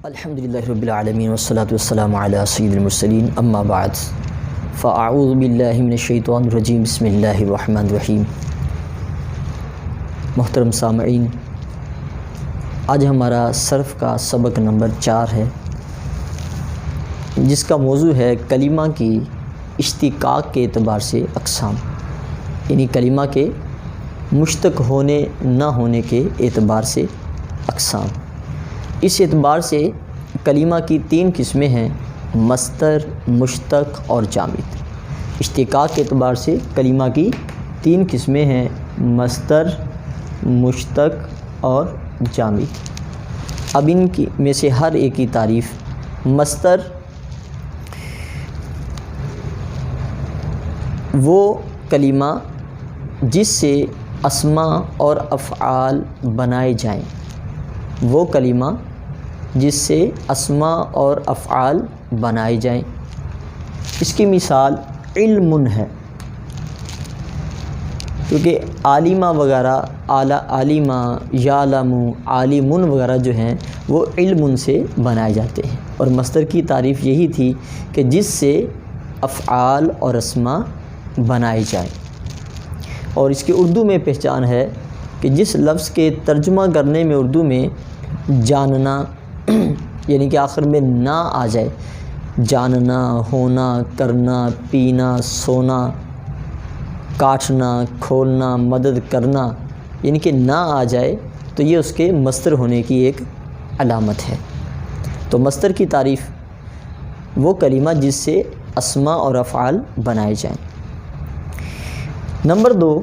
الحمدللہ رب العالمین والصلاة والسلام علی سید المرسلین اما بعد فاعوذ باللہ من الشیطان الرجیم بسم اللہ الرحمن الرحیم۔ محترم سامعین، آج ہمارا صرف کا سبق نمبر 4 ہے، جس کا موضوع ہے کلمہ کی اشتقاق کے اعتبار سے اقسام، یعنی کلمہ کے مشتق ہونے نہ ہونے کے اعتبار سے اقسام۔ اس اعتبار سے کلمہ کی 3 قسمیں ہیں: مصدر، مشتق اور جامد۔ اشتقاق کے اعتبار سے کلمہ کی 3 قسمیں ہیں: مصدر، مشتق اور جامد۔ اب ان کی میں سے ہر ایک کی تعریف۔ مصدر وہ کلمہ جس سے اسماء اور افعال بنائے جائیں، وہ کلمہ جس سے اسماء اور افعال بنائے جائیں۔ اس کی مثال علم ہے، کیونکہ عالمہ وغیرہ، عالمہ، یعلم، عالمن وغیرہ جو ہیں وہ علم سے بنائے جاتے ہیں، اور مصدر کی تعریف یہی تھی کہ جس سے افعال اور اسماء بنائے جائیں۔ اور اس کی اردو میں پہچان ہے کہ جس لفظ کے ترجمہ کرنے میں اردو میں جاننا یعنی کہ آخر میں نہ آ جائے، جاننا، ہونا، کرنا، پینا، سونا، کاٹنا، کھولنا، مدد کرنا، یعنی کہ نہ آ جائے تو یہ اس کے مصدر ہونے کی ایک علامت ہے۔ تو مصدر کی تعریف وہ کلمہ جس سے اسماء اور افعال بنائے جائیں۔ نمبر 2،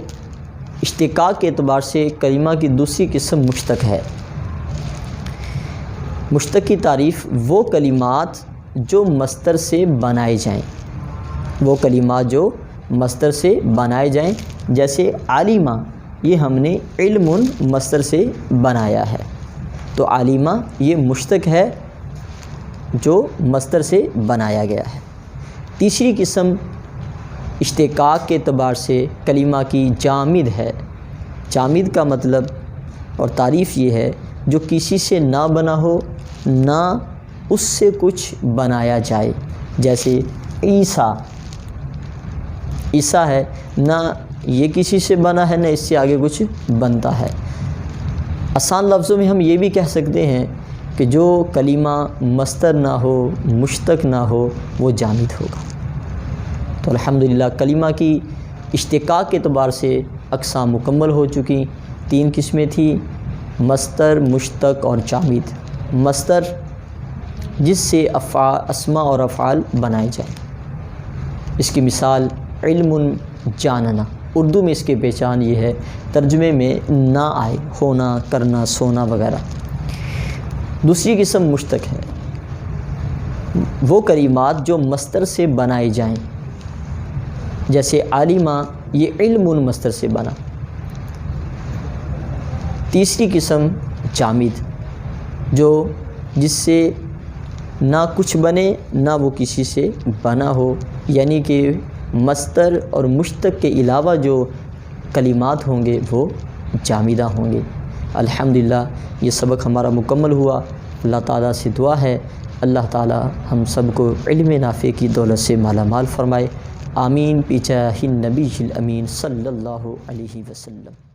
اشتقاق کے اعتبار سے کلمہ کی دوسری قسم مشتق ہے۔ مشتق کی تعریف وہ کلمات جو مصدر سے بنائے جائیں، وہ کلمات جو مصدر سے بنائے جائیں، جیسے عالمہ، یہ ہم نے علم مصدر سے بنایا ہے، تو عالمہ یہ مشتق ہے جو مصدر سے بنایا گیا ہے۔ تیسری قسم اشتقاق کے اعتبار سے کلمہ کی جامد ہے۔ جامد کا مطلب اور تعریف یہ ہے جو کسی سے نہ بنا ہو، نہ اس سے کچھ بنایا جائے، جیسے عیسیٰ۔ عیسیٰ ہے، نہ یہ کسی سے بنا ہے، نہ اس سے آگے کچھ بنتا ہے۔ آسان لفظوں میں ہم یہ بھی کہہ سکتے ہیں کہ جو کلمہ مصدر نہ ہو، مشتق نہ ہو، وہ جامد ہوگا۔ تو الحمدللہ کلمہ کی اشتقاق کے اعتبار سے اقسام مکمل ہو چکی۔ 3 قسمیں تھیں: مصدر، مشتق اور جامد۔ مصدر جس سے اسماء اور افعال بنائے جائیں، اس کی مثال علم، جاننا۔ اردو میں اس کی پہچان یہ ہے، ترجمے میں نہ آئے، ہونا، کرنا، سونا وغیرہ۔ دوسری قسم مشتق ہے، وہ کلمات جو مصدر سے بنائے جائیں، جیسے عالمہ، یہ علم مصدر سے بنا۔ تیسری قسم جامد، جو جس سے نہ کچھ بنے، نہ وہ کسی سے بنا ہو، یعنی کہ مصدر اور مشتق کے علاوہ جو کلمات ہوں گے وہ جامدہ ہوں گے۔ الحمدللہ یہ سبق ہمارا مکمل ہوا۔ اللہ تعالیٰ سے دعا ہے اللہ تعالیٰ ہم سب کو علم نافع کی دولت سے مالا مال فرمائے۔ آمین بجاہ النبی الامین صلی اللہ علیہ وسلم۔